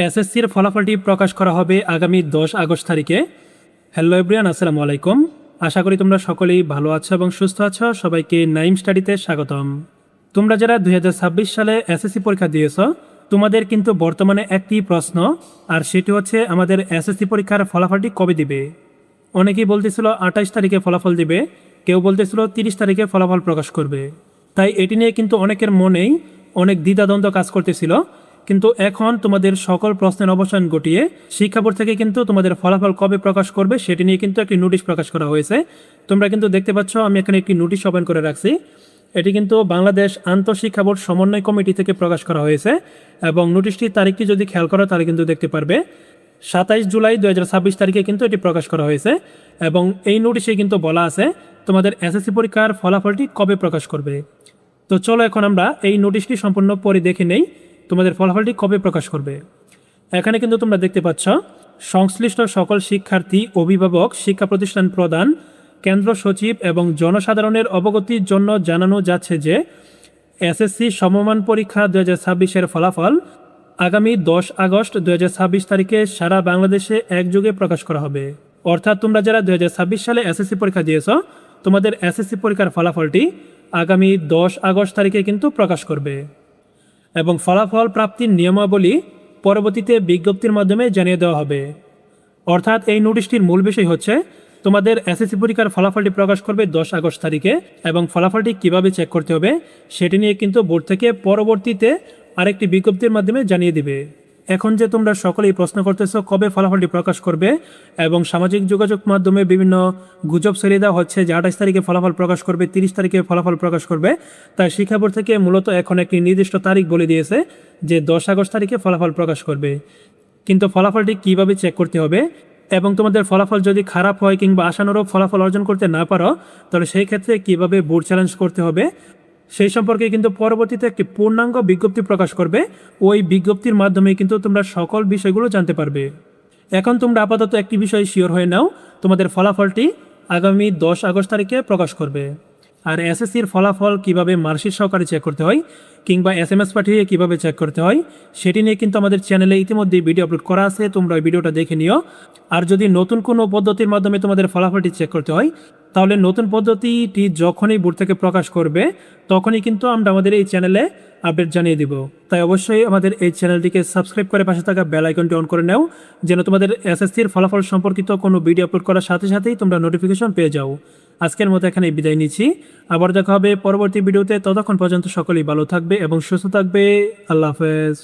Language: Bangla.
এসএসসির ফলাফলটি প্রকাশ করা হবে আগামী 10 আগস্ট তারিখে। হ্যালো এভরিওয়ান, আসসালামু আলাইকুম। আশা করি তোমরা সকলেই ভালো আছো এবং সুস্থ আছো। সবাইকে নাইম স্টাডিতে স্বাগতম। তোমরা যারা 2026 সালে এসএসসি পরীক্ষা দিয়েছো, তোমাদের কিন্তু বর্তমানে একটি প্রশ্ন, আর সেটি হচ্ছে আমাদের এসএসসি পরীক্ষার ফলাফলটি কবে দিবে। অনেকেই বলতেছিল 28 তারিখে ফলাফল দিবে, কেউ বলতেছিল 30 তারিখে ফলাফল প্রকাশ করবে। তাই এটি নিয়ে কিন্তু অনেকের মনেই অনেক দ্বিধাদ্বন্দ্ব কাজ করতেছিল। কিন্তু এখন তোমাদের সকল প্রশ্নের অবসান ঘটিয়ে শিক্ষা বোর্ড থেকে কিন্তু তোমাদের ফলাফল কবে প্রকাশ করবে সেটি নিয়ে কিন্তু একটি নোটিশ প্রকাশ করা হয়েছে। তোমরা কিন্তু দেখতে পাচ্ছ, আমি এখানে একটি নোটিশ ওপেন করে রাখছি। এটি কিন্তু বাংলাদেশ আন্তঃশিক্ষা বোর্ড সমন্বয় কমিটি থেকে প্রকাশ করা হয়েছে এবং নোটিশটির তারিখটি যদি খেয়াল করো তাহলে কিন্তু দেখতে পারবে 27 জুলাই 2026 তারিখে কিন্তু এটি প্রকাশ করা হয়েছে। এবং এই নোটিশে কিন্তু বলা আছে তোমাদের এসএসসি পরীক্ষার ফলাফলটি কবে প্রকাশ করবে। তো চলো এখন আমরা এই নোটিশটি সম্পূর্ণ পরে দেখে নেই তোমাদের ফলাফলটি কবে প্রকাশ করবে। এখানে কিন্তু তোমরা দেখতে পাচ্ছ, সংশ্লিষ্ট সকল শিক্ষার্থী, অভিভাবক, শিক্ষা প্রতিষ্ঠান প্রধান, কেন্দ্র সচিব এবং জনসাধারণের অবগতির জন্য জানানো যাচ্ছে যে এসএসসি সমমান পরীক্ষা 2026-এর ফলাফল আগামী 10 আগস্ট 2026 তারিখে সারা বাংলাদেশে একযোগে প্রকাশ করা হবে। অর্থাৎ তোমরা যারা 2026 সালে এসএসসি পরীক্ষা দিয়েছ, তোমাদের এসএসসি পরীক্ষার ফলাফলটি আগামী 10 আগস্ট তারিখে কিন্তু প্রকাশ করবে এবং ফলাফল প্রাপ্তির নিয়মাবলী পরবর্তীতে বিজ্ঞপ্তির মাধ্যমে জানিয়ে দেওয়া হবে। অর্থাৎ এই নোটিশটির মূল বিষয় হচ্ছে তোমাদের এসএসসি পরীক্ষার ফলাফলটি প্রকাশ করবে 10 আগস্ট তারিখে এবং ফলাফলটি কিভাবে চেক করতে হবে সেটি নিয়ে কিন্তু বোর্ড থেকে পরবর্তীতে আরেকটি বিজ্ঞপ্তির মাধ্যমে জানিয়ে দিবে। এখন যে তোমরা সকলেই প্রশ্ন করতেছো কবে ফলাফলটি প্রকাশ করবে এবং সামাজিক যোগাযোগ মাধ্যমে বিভিন্ন গুজব ছড়িয়ে দেওয়া হচ্ছে যে 28 তারিখে ফলাফল প্রকাশ করবে, 30 তারিখে ফলাফল প্রকাশ করবে, তাই শিক্ষা বোর্ড থেকে মূলত এখন একটি নির্দিষ্ট তারিখ বলে দিয়েছে যে 10 আগস্ট তারিখে ফলাফল প্রকাশ করবে। কিন্তু ফলাফলটি কিভাবে চেক করতে হবে এবং তোমাদের ফলাফল যদি খারাপ হয় কিংবা আশানুরূপ ফলাফল অর্জন করতে না পারো তাহলে সেই ক্ষেত্রে কিভাবে বোর্ড চ্যালেঞ্জ করতে হবে সেই সম্পর্কে কিন্তু পরবর্তীতে একটি পূর্ণাঙ্গ বিজ্ঞপ্তি প্রকাশ করবে। ওই বিজ্ঞপ্তির মাধ্যমে কিন্তু তোমরা সকল বিষয়গুলো জানতে পারবে। এখন তোমরা আপাতত একটি বিষয় শিওর হয়ে নাও, তোমাদের ফলাফলটি আগামী 10 আগস্ট তারিখে প্রকাশ করবে। আর এসএসসির ফলাফল কিভাবে মার্কশিট সহকারে চেক করতে হয় কিংবা এসএমএস পাঠিয়ে কিভাবে চেক করতে হয় সেটি নিয়ে কিন্তু আমাদের চ্যানেলে ইতিমধ্যেই ভিডিও আপলোড করা আছে, তোমরা ওই ভিডিওটা দেখে নিও। আর যদি নতুন কোনো পদ্ধতির মাধ্যমে তোমাদের ফলাফলটি চেক করতে হয় তাহলে নতুন পদ্ধতিটি যখনই বোর্ড থেকে প্রকাশ করবে তখনই কিন্তু আমরা আমাদের এই চ্যানেলে আপডেট জানিয়ে দিব। তাই অবশ্যই আমাদের এই চ্যানেলটিকে সাবস্ক্রাইব করে পাশে থাকা বেল আইকনটি অন করে নাও, যেন তোমাদের এসএসসির ফলাফল সম্পর্কিত কোনো ভিডিও আপলোড করার সাথে সাথেই তোমরা নোটিফিকেশন পেয়ে যাও। আজকের মতো এখানে বিদায় নিচ্ছি, আবার দেখা হবে পরবর্তী ভিডিওতে। ততক্ষণ পর্যন্ত সকলেই ভালো থাকবে এবং সুস্থ থাকবে। আল্লাহ হাফেজ।